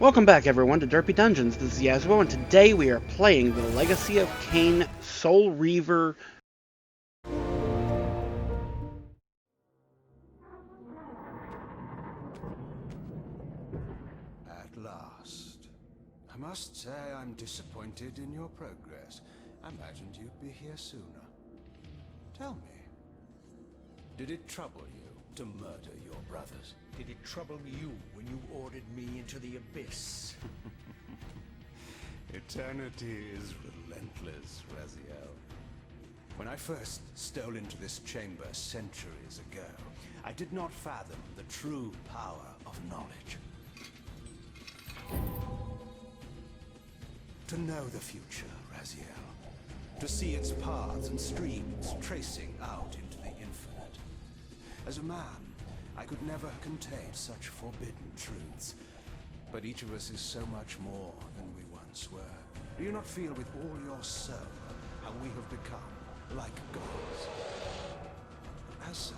Welcome back, everyone, to Derpy Dungeons. This is Yasuo, and today we are playing the Legacy of Kain Soul Reaver. At last. I must say I'm disappointed in your progress. I imagined you'd be here sooner. Tell me, did it trouble you to murder your brothers? Did it trouble you when you ordered me into the abyss? Eternity is relentless, Raziel. When I first stole into this chamber centuries ago, I did not fathom the true power of knowledge. To know the future, Raziel. To see its paths and streams tracing out into the infinite. As a man, I could never contain such forbidden truths. But each of us is so much more than we once were. Do you not feel with all your soul how we have become like gods? As such,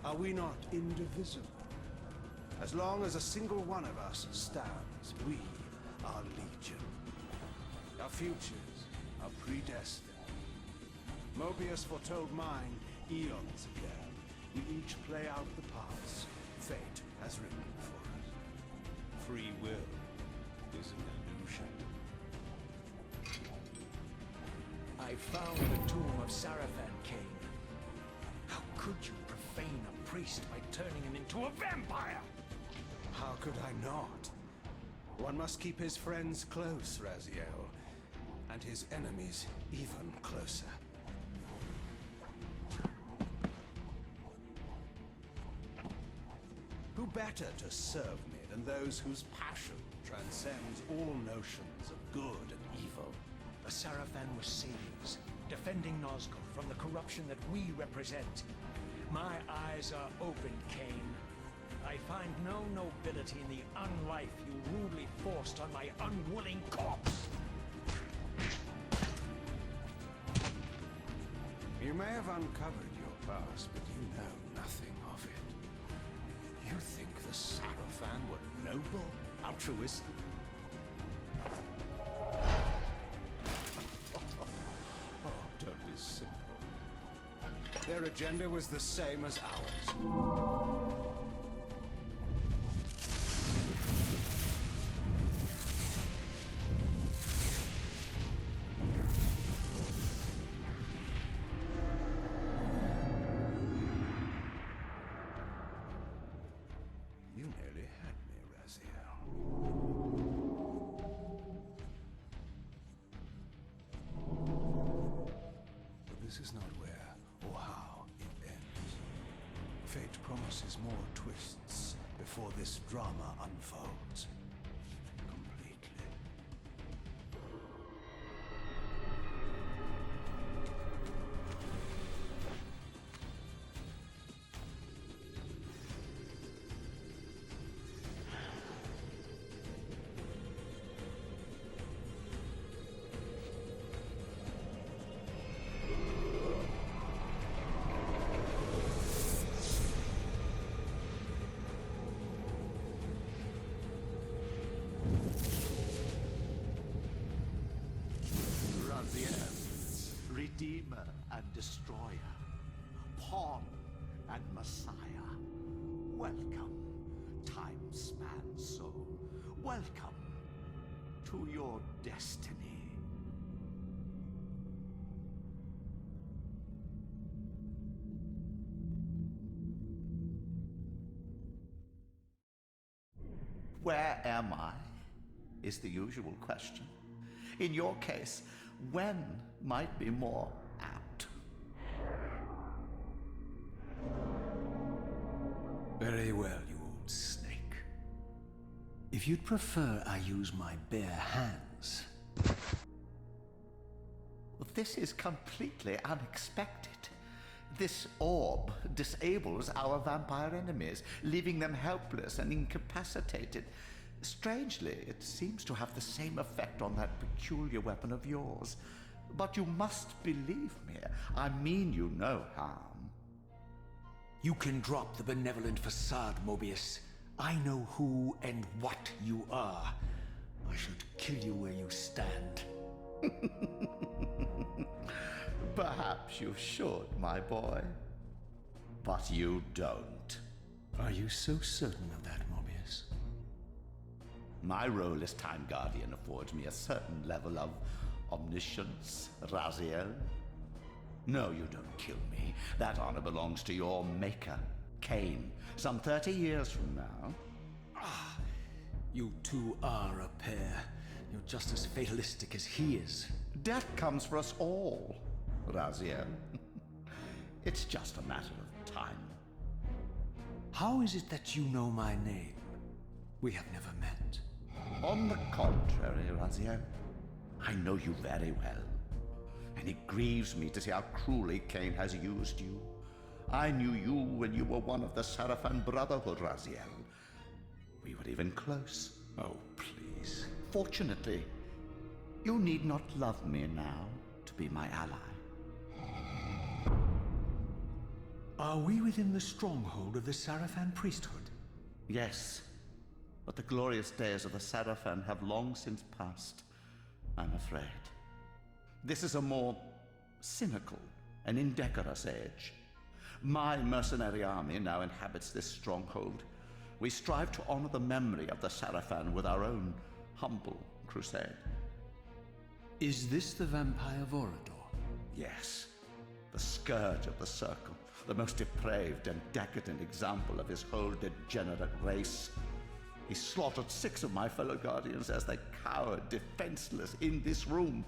are we not indivisible? As long as a single one of us stands, we are legion. Our futures are predestined. Mobius foretold mine eons ago. We each play out the parts fate has written for us. Free will is an illusion. I found the tomb of Sarafan, Kain. How could you profane a priest by turning him into a vampire? How could I not? One must keep his friends close, Raziel, and his enemies even closer. Who better to serve me than those whose passion transcends all notions of good and evil? The Sarafan were saviors, defending Nazgul from the corruption that we represent. My eyes are open, Kain. I find no nobility in the unlife you rudely forced on my unwilling corpse. You may have uncovered your past, but you know nothing of it. You think the Sarafan were noble, altruistic? Oh, don't be simple. Their agenda was the same as ours. You nearly had me, Raziel. But this is not where or how it ends. Fate promises more twists before this drama unfolds completely. Redeemer and Destroyer, Pawn and Messiah. Welcome, time-span soul. Welcome to your destiny. Where am I? Is the usual question. In your case, when might be more apt. Very well, you old snake. If you'd prefer I use my bare hands... This is completely unexpected. This orb disables our vampire enemies, leaving them helpless and incapacitated. Strangely, it seems to have the same effect on that peculiar weapon of yours. But you must believe me. I mean you no harm. You can drop the benevolent facade, Mobius. I know who and what you are. I should kill you where you stand. Perhaps you should, my boy. But you don't. Are you so certain of that, Morbius? My role as Time Guardian affords me a certain level of omniscience, Raziel. No, you don't kill me. That honor belongs to your maker, Cain, some 30 years from now. You two are a pair. You're just as fatalistic as he is. Death comes for us all, Raziel. It's just a matter of time. How is it that you know my name? We have never met. On the contrary, Raziel, I know you very well. And it grieves me to see how cruelly Cain has used you. I knew you when you were one of the Sarafan Brotherhood, Raziel. We were even close. Oh, please. Fortunately, you need not love me now to be my ally. Are we within the stronghold of the Sarafan priesthood? Yes, but the glorious days of the Sarafan have long since passed, I'm afraid. This is a more cynical and indecorous age. My mercenary army now inhabits this stronghold. We strive to honor the memory of the Sarafan with our own humble crusade. Is this the vampire Vorador? Yes, the scourge of the Circle, the most depraved and decadent example of his whole degenerate race. He slaughtered 6 of my fellow Guardians as they cowered defenseless in this room.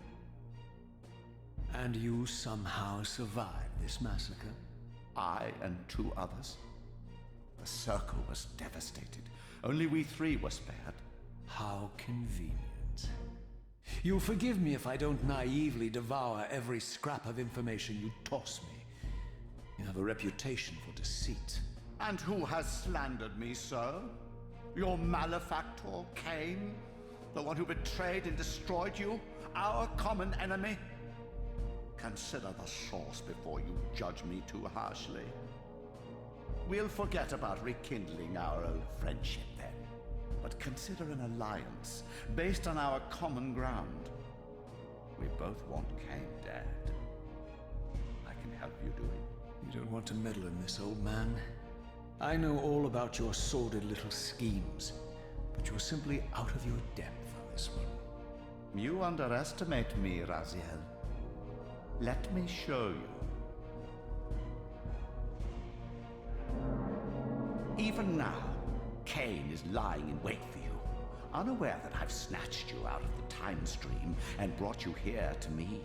And you somehow survived this massacre? I and 2 others. The Circle was devastated. Only we 3 were spared. How convenient. You'll forgive me if I don't naively devour every scrap of information you toss me. You have a reputation for deceit. And who has slandered me, sir? Your malefactor, Cain? The one who betrayed and destroyed you? Our common enemy? Consider the source before you judge me too harshly. We'll forget about rekindling our old friendship then. But consider an alliance based on our common ground. We both want Cain dead. I can help you do it. You don't want to meddle in this, old man. I know all about your sordid little schemes, but you're simply out of your depth on this one. You underestimate me, Raziel. Let me show you. Even now, Cain is lying in wait for you, unaware that I've snatched you out of the time stream and brought you here to me.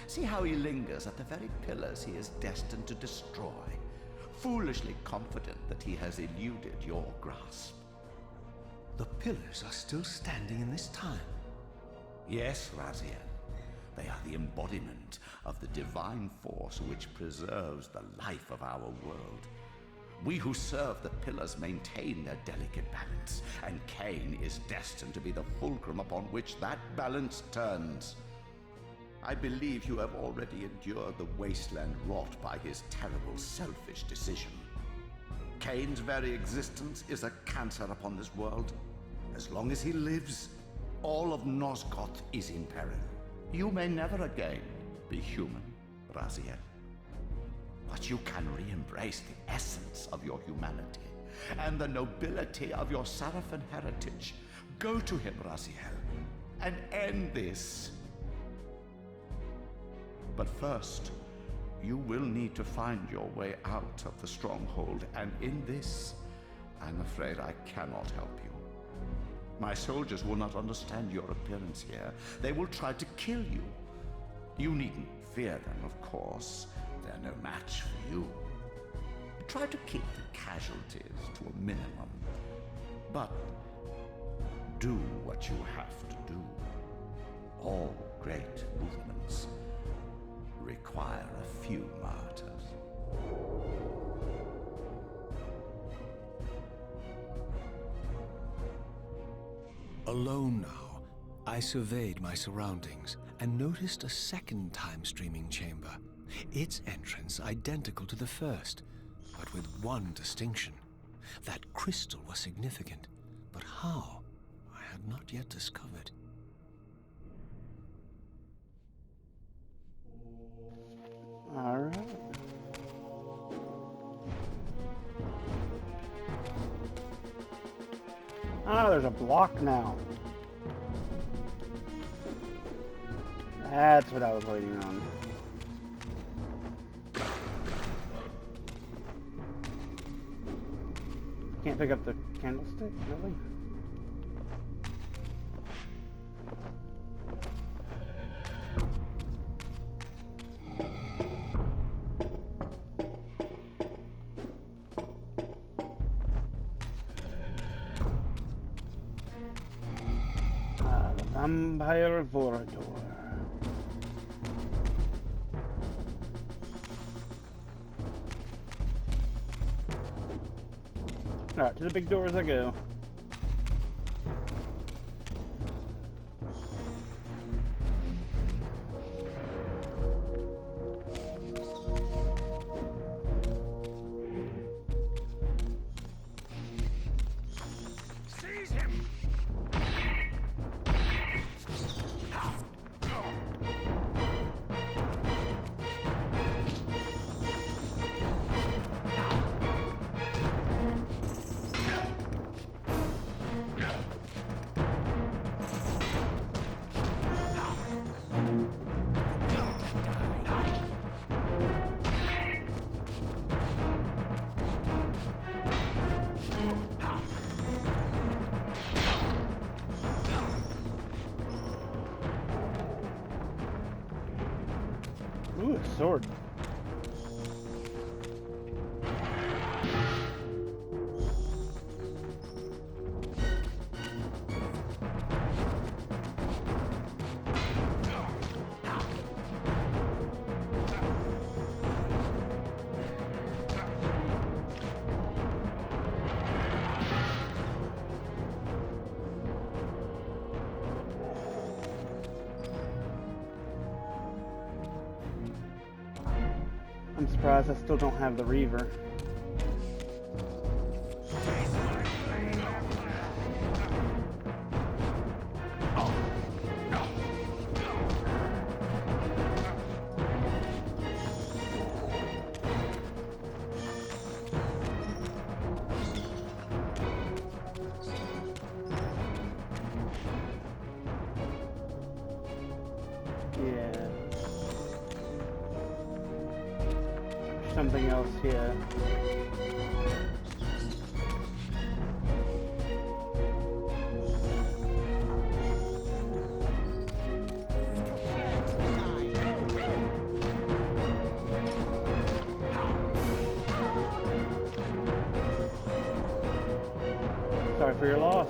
See how he lingers at the very pillars he is destined to destroy, foolishly confident that he has eluded your grasp. The pillars are still standing in this time. Yes, Raziel. They are the embodiment of the divine force which preserves the life of our world. We who serve the pillars maintain their delicate balance, and Cain is destined to be the fulcrum upon which that balance turns. I believe you have already endured the wasteland wrought by his terrible, selfish decision. Cain's very existence is a cancer upon this world. As long as he lives, all of Nosgoth is in peril. You may never again be human, Raziel. But you can re-embrace the essence of your humanity and the nobility of your Sarafan heritage. Go to him, Raziel, and end this. But first, you will need to find your way out of the stronghold, and in this, I'm afraid I cannot help you. My soldiers will not understand your appearance here. They will try to kill you. You needn't fear them, of course. They're no match for you. Try to keep the casualties to a minimum. But do what you have to do. All great movements require a few martyrs. Alone now, I surveyed my surroundings and noticed a second time-streaming chamber. Its entrance identical to the first, but with one distinction. That crystal was significant, but how? I had not yet discovered. All right. Ah, there's a block now. That's what I was waiting on. Can't pick up the candlestick, really? The Vampire Vorador. Alright, to the big doors I go. Seize him! Ooh, a sword. I'm surprised I still don't have the Reaver. Yeah. Something else here. Sorry for your loss.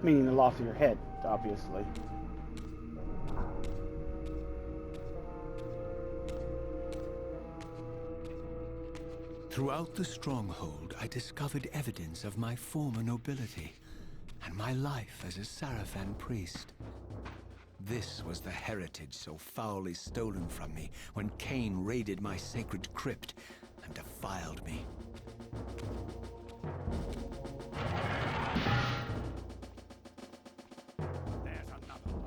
Meaning the loss of your head, obviously. Throughout the stronghold, I discovered evidence of my former nobility and my life as a Sarafan priest. This was the heritage so foully stolen from me when Cain raided my sacred crypt and defiled me. There's another one.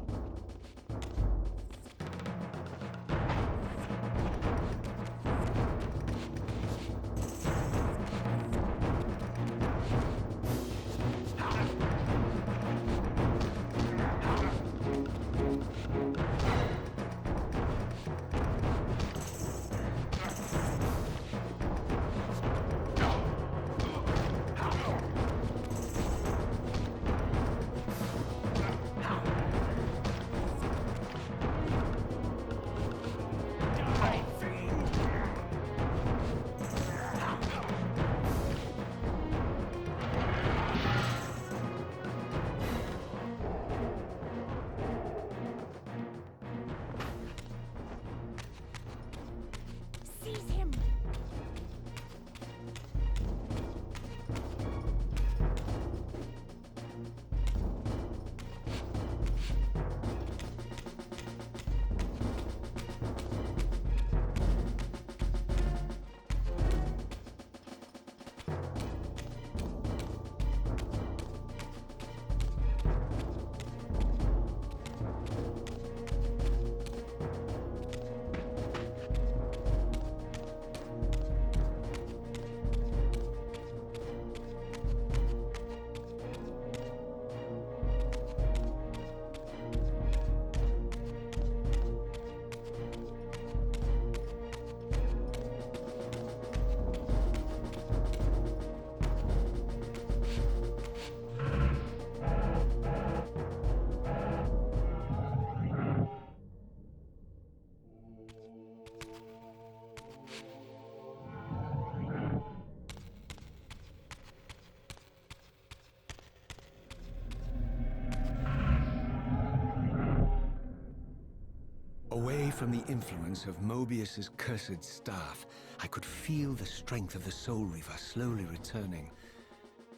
from the influence of Mobius's cursed staff, I could feel the strength of the Soul Reaver slowly returning.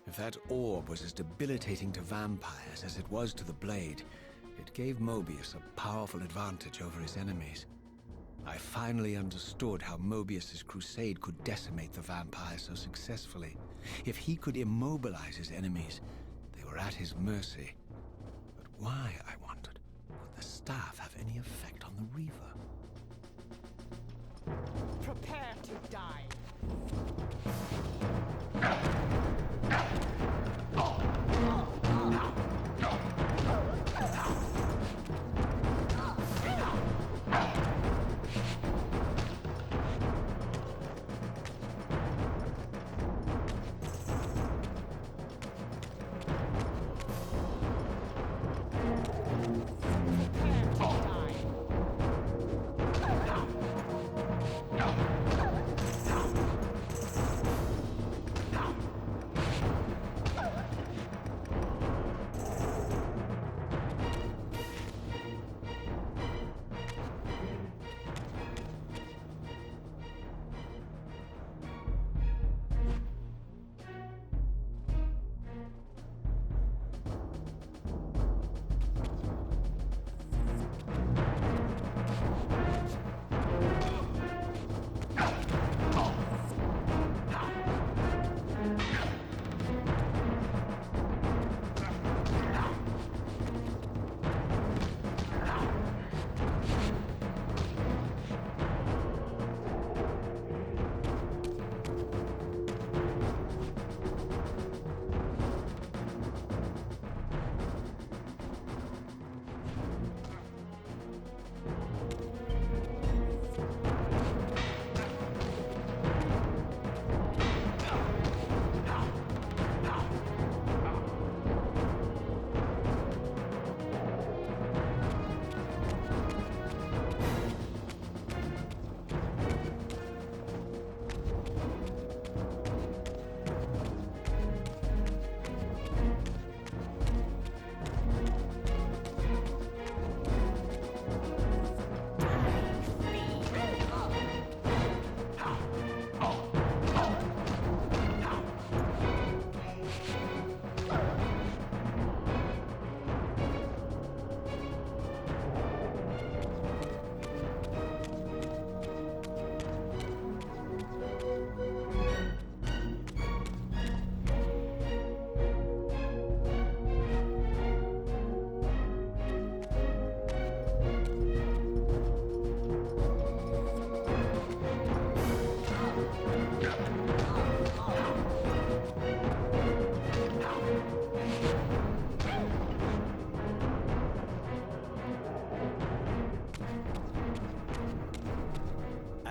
If that orb was as debilitating to vampires as it was to the blade, it gave Mobius a powerful advantage over his enemies. I finally understood how Mobius's crusade could decimate the vampires so successfully. If he could immobilize his enemies, they were at his mercy. But why, I wondered, would the staff have any effect on the Reaver? Prepare to die.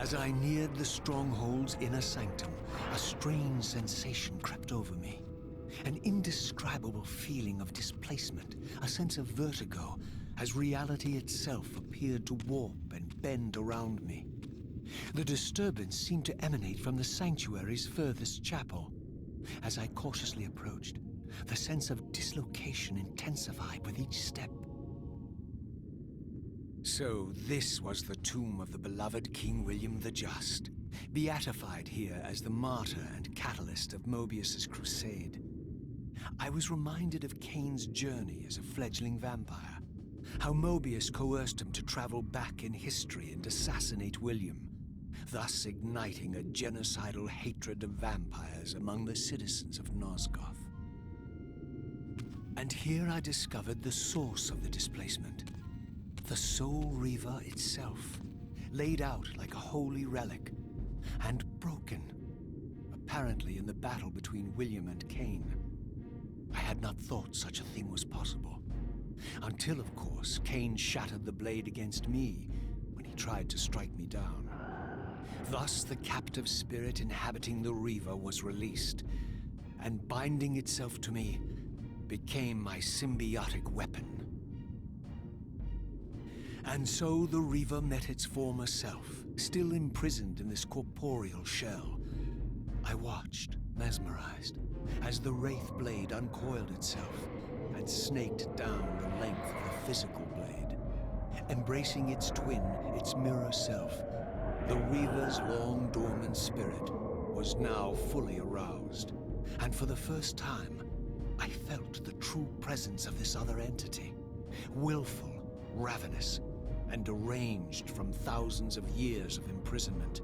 As I neared the stronghold's inner sanctum, a strange sensation crept over me. An indescribable feeling of displacement, a sense of vertigo, as reality itself appeared to warp and bend around me. The disturbance seemed to emanate from the sanctuary's furthest chapel. As I cautiously approached, the sense of dislocation intensified with each step. So this was the tomb of the beloved King William the Just, beatified here as the martyr and catalyst of Mobius's crusade. I was reminded of Kane's journey as a fledgling vampire, how Mobius coerced him to travel back in history and assassinate William, thus igniting a genocidal hatred of vampires among the citizens of Nosgoth. And here I discovered the source of the displacement. The Soul Reaver itself, laid out like a holy relic, and broken, apparently in the battle between William and Kane. I had not thought such a thing was possible, until, of course, Kane shattered the blade against me when he tried to strike me down. Thus, the captive spirit inhabiting the Reaver was released, and binding itself to me became my symbiotic weapon. And so the Reaver met its former self, still imprisoned in this corporeal shell. I watched, mesmerized, as the Wraith blade uncoiled itself and snaked down the length of the physical blade. embracing its twin, its mirror self. The Reaver's long dormant spirit was now fully aroused, and for the first time, I felt the true presence of this other entity. Willful, ravenous, and deranged from thousands of years of imprisonment.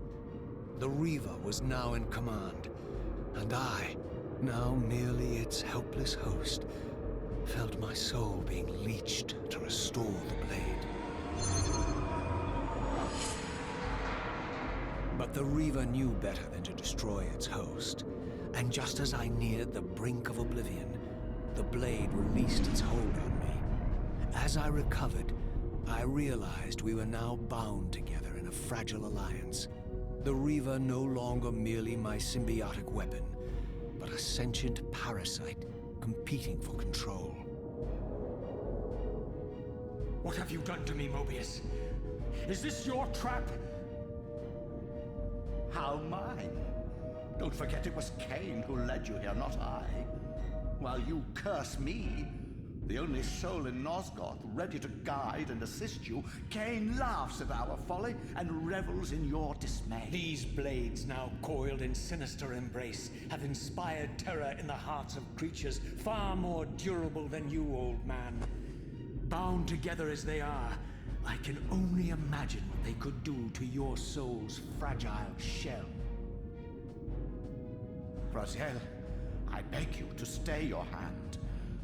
The Reaver was now in command, and I, now merely its helpless host, felt my soul being leeched to restore the blade. But the Reaver knew better than to destroy its host, and just as I neared the brink of oblivion, the blade released its hold on me. As I recovered, I realized we were now bound together in a fragile alliance. The Reaver no longer merely my symbiotic weapon, but a sentient parasite competing for control. What have you done to me, Mobius? Is this your trap? How mine? Don't forget it was Cain who led you here, not I. While you curse me, the only soul in Nosgoth ready to guide and assist you, Cain laughs at our folly and revels in your dismay. These blades, now coiled in sinister embrace, have inspired terror in the hearts of creatures far more durable than you, old man. Bound together as they are, I can only imagine what they could do to your soul's fragile shell. Raziel, I beg you to stay your hand.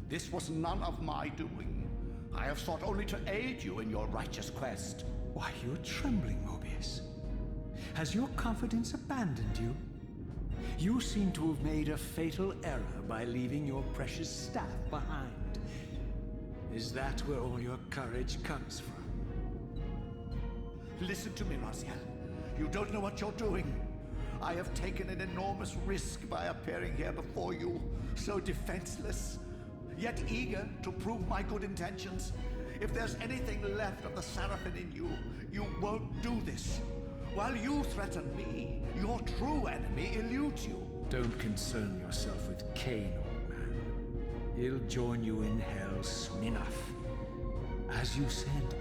This was none of my doing. I have sought only to aid you in your righteous quest. Why, you're trembling, Mobius. Has your confidence abandoned you? You seem to have made a fatal error by leaving your precious staff behind. Is that where all your courage comes from? Listen to me, Raziel. You don't know what you're doing. I have taken an enormous risk by appearing here before you, so defenseless, yet eager to prove my good intentions. If there's anything left of the Seraphim in you, you won't do this. While you threaten me, your true enemy eludes you. Don't concern yourself with Cain, old man. He'll join you in hell soon enough. As you said,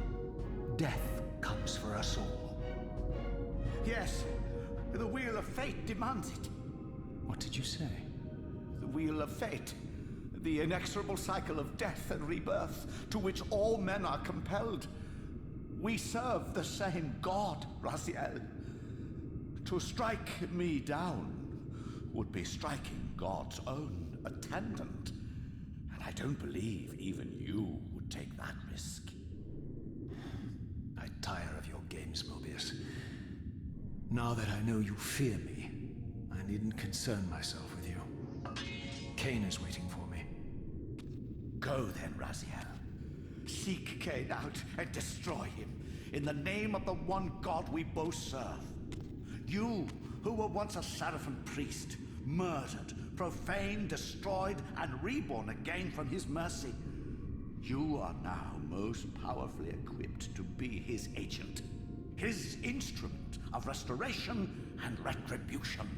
death comes for us all. Yes, the wheel of fate demands it. What did you say? The wheel of fate. The inexorable cycle of death and rebirth to which all men are compelled. We serve the same God, Raziel. To strike me down would be striking God's own attendant. And I don't believe even you would take that risk. I tire of your games, Mobius. Now that I know you fear me, I needn't concern myself with you. Cain is waiting for me. Go then, Raziel. Seek Cain out and destroy him in the name of the one God we both serve. You, who were once a Seraphim priest, murdered, profaned, destroyed, and reborn again from his mercy. You are now most powerfully equipped to be his agent, his instrument of restoration and retribution.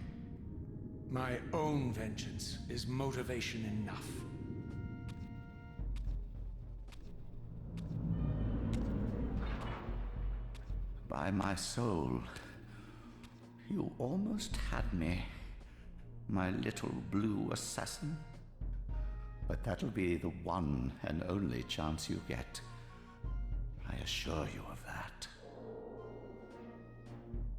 My own vengeance is motivation enough. By my soul, you almost had me, my little blue assassin. But that'll be the one and only chance you get. I assure you of that.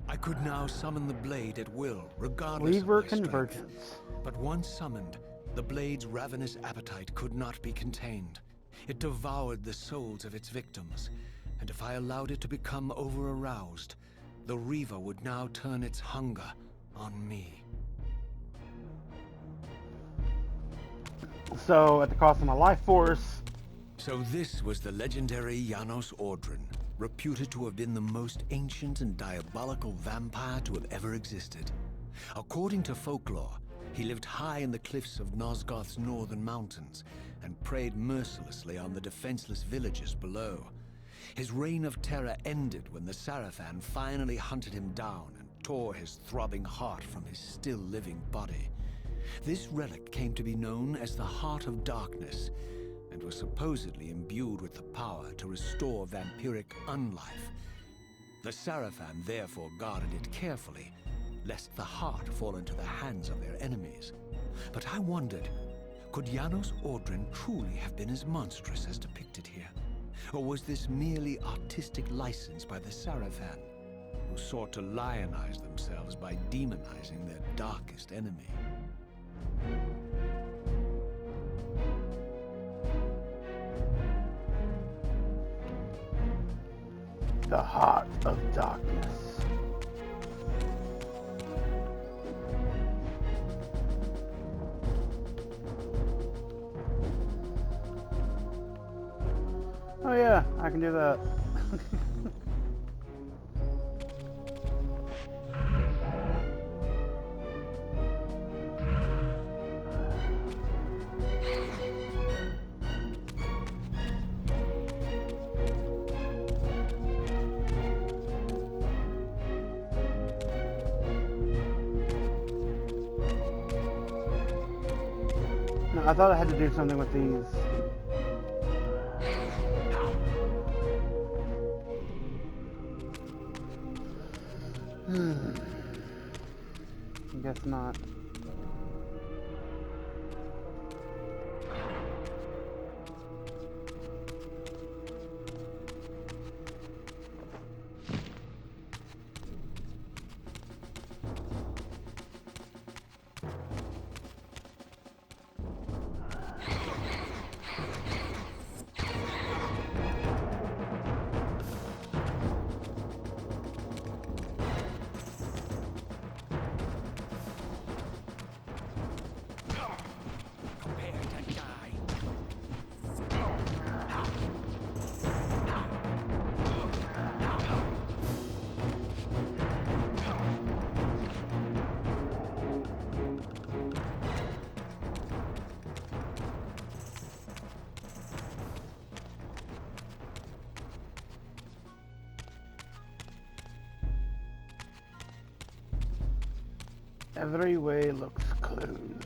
I could now summon the blade at will, regardless Reaver of my strength. convergence. But once summoned, the blade's ravenous appetite could not be contained. It devoured the souls of its victims, and if I allowed it to become over-aroused, the Reaver would now turn its hunger on me. So, at the cost of my life force, So this was the legendary Janos Ordrin, reputed to have been the most ancient and diabolical vampire to have ever existed. According to folklore, he lived high in the cliffs of Nosgoth's northern mountains and preyed mercilessly on the defenseless villagers below. His reign of terror ended when the Seraphim finally hunted him down and tore his throbbing heart from his still-living body. This relic came to be known as the Heart of Darkness, and was supposedly imbued with the power to restore vampiric unlife. The Sarafan therefore guarded it carefully, lest the heart fall into the hands of their enemies. But I wondered, could Janos Ordrin truly have been as monstrous as depicted here? Or was this merely artistic license by the Sarafan, who sought to lionize themselves by demonizing their darkest enemy? The heart of darkness. Oh yeah, I can do that. No, I thought I had to do something with these. I guess not. Every way looks closed.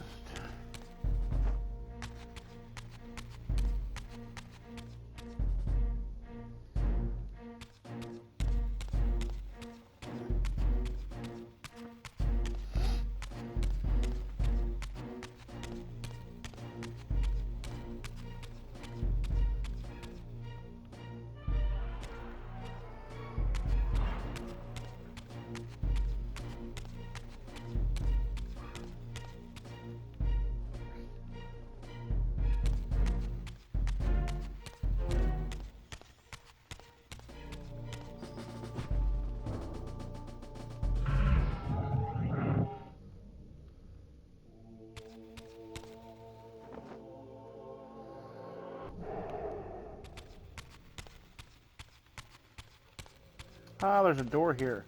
Ah, there's a door here.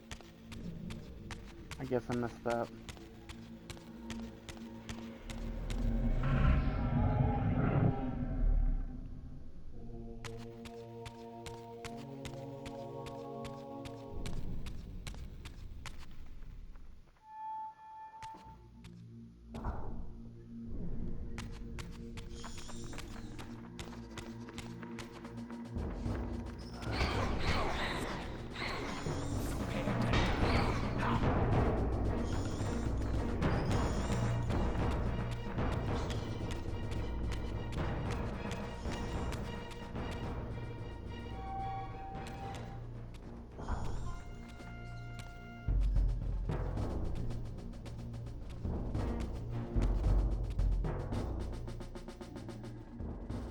I guess I missed that.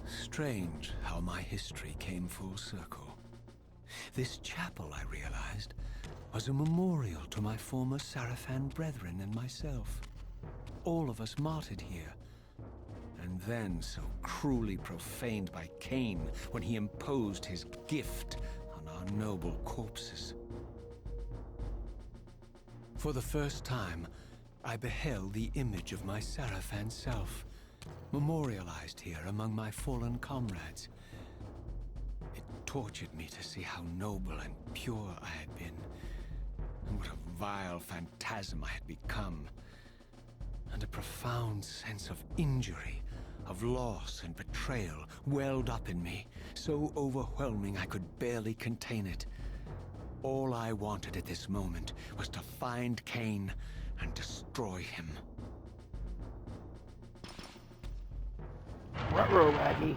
Strange how my history came full circle. This chapel, I realized, was a memorial to my former Sarafan brethren and myself. All of us martyred here, and then so cruelly profaned by Cain when he imposed his gift on our noble corpses. For the first time, I beheld the image of my Sarafan self, memorialized here among my fallen comrades. It tortured me to see how noble and pure I had been, and what a vile phantasm I had become. And a profound sense of injury of loss and betrayal welled up in me, so overwhelming I could barely contain it. All I wanted at this moment was to find Cain and destroy him. Ruh-roh, Raggy.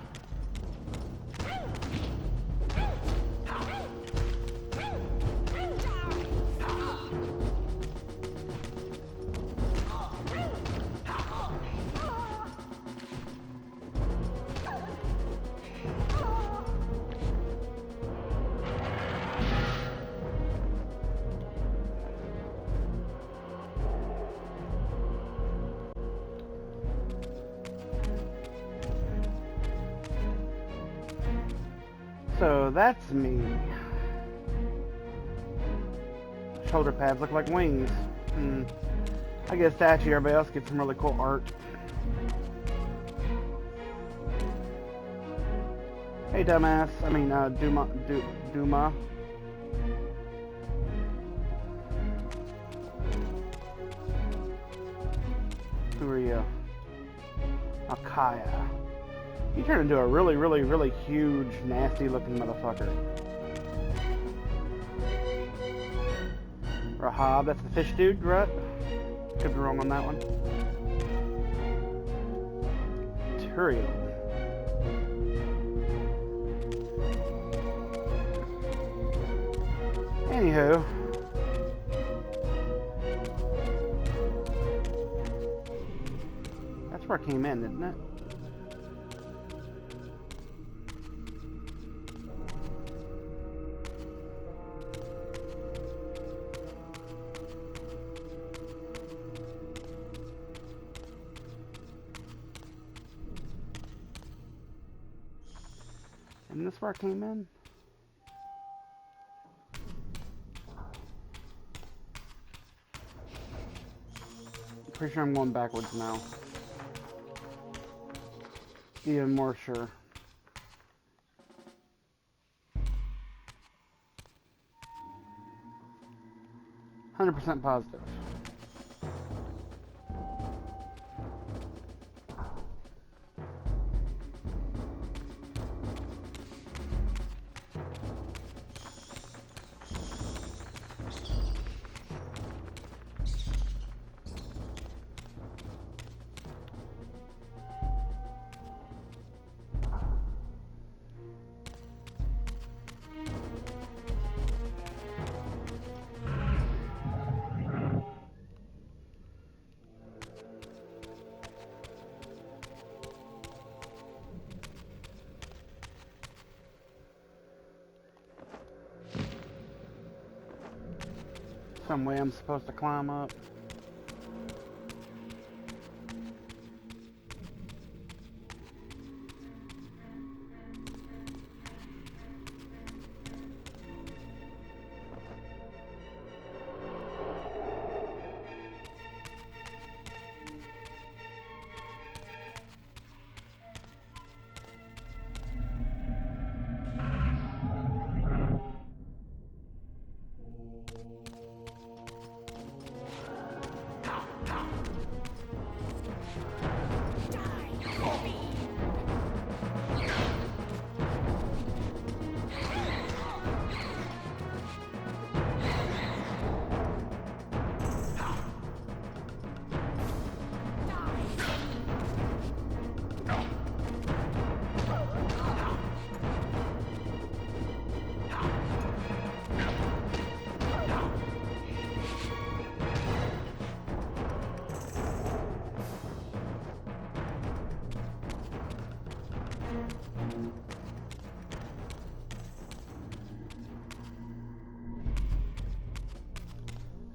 So that's me. Shoulder pads look like wings. I get a statue, everybody else gets some really cool art. Hey dumbass, I mean Duma. Who are you? Akaya. You turn into a really huge, nasty looking motherfucker. Rahab, that's the fish dude, right? Could be wrong on that one. Turiel. Anywho. That's where I came in, isn't it? Isn't this where I came in? Pretty sure I'm going backwards now. Even more sure. 100% positive. Some way I'm supposed to climb up.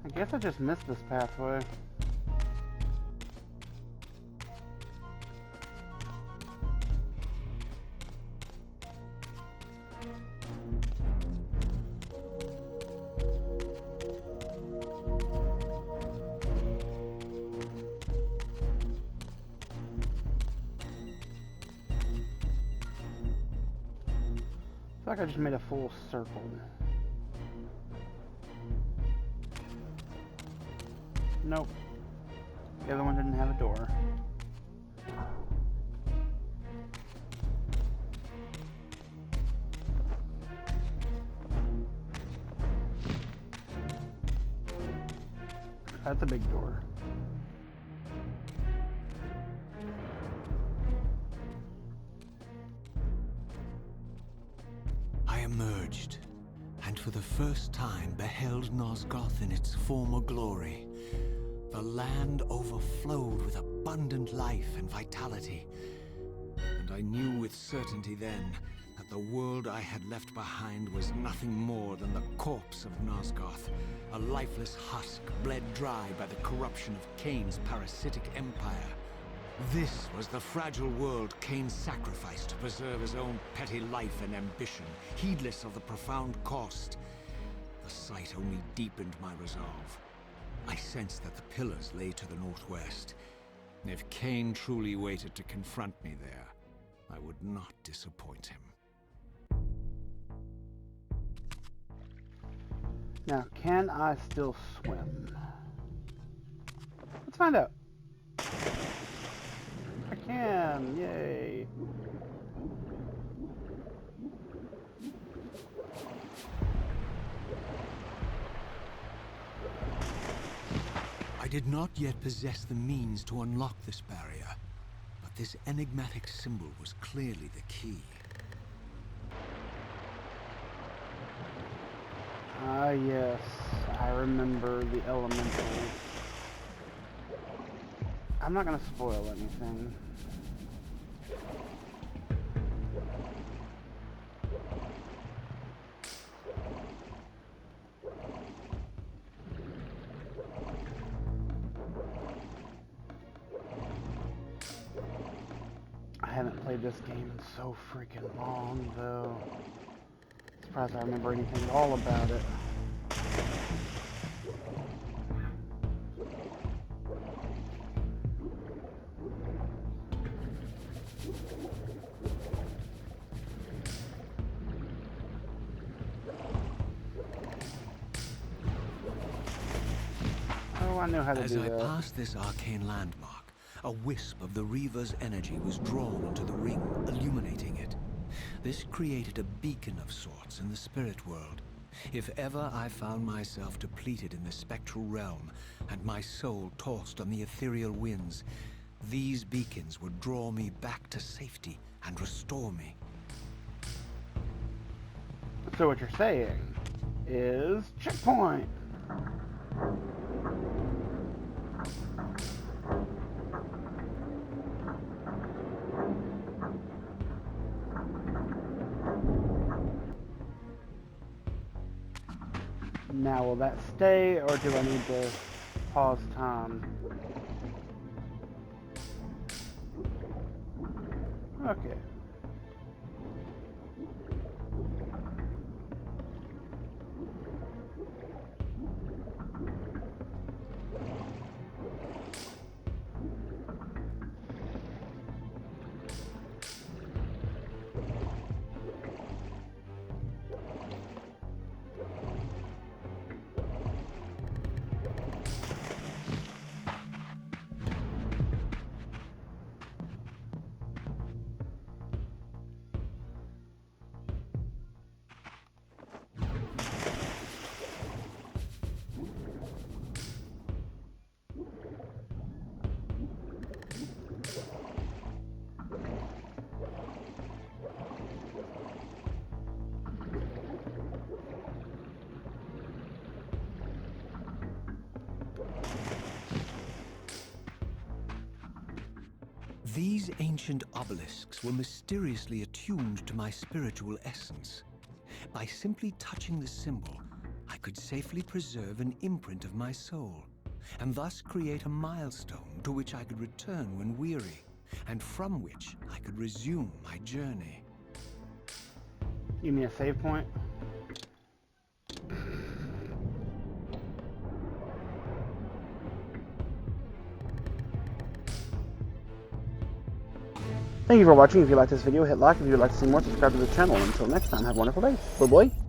I guess I just missed this pathway. I feel like I just made a full circle. Nope. The other one didn't have a door. That's a big door. I emerged, and for the first time beheld Nosgoth in its former glory. The land overflowed with abundant life and vitality, and I knew with certainty then that the world I had left behind was nothing more than the corpse of Nosgoth, a lifeless husk bled dry by the corruption of Kain's parasitic empire. This was the fragile world Kain sacrificed to preserve his own petty life and ambition, heedless of the profound cost. The sight only deepened my resolve. I sensed that the pillars lay to the northwest. If Kain truly waited to confront me there, I would not disappoint him. Now, can I still swim? Let's find out. I can, yay. I did not yet possess the means to unlock this barrier, but this enigmatic symbol was clearly the key. Ah, yes. I remember the elemental. I'm not gonna spoil anything. I haven't played this game in so freaking long, though. Surprised I remember anything at all about it. Oh, I know how to As do I that. passed this arcane landmark, a wisp of the Reaver's energy was drawn into the ring, illuminating it. This created a beacon of sorts in the spirit world. If ever I found myself depleted in the spectral realm, and my soul tossed on the ethereal winds, these beacons would draw me back to safety and restore me. So what you're saying is checkpoint. Now will that stay, or do I need to pause time? Okay. These ancient obelisks were mysteriously attuned to my spiritual essence. By simply touching the symbol, I could safely preserve an imprint of my soul, and thus create a milestone to which I could return when weary, and from which I could resume my journey. You mean a save point? Thank you for watching. If you liked this video, hit like. If you would like to see more, subscribe to the channel. Until next time, have a wonderful day. Bye-bye.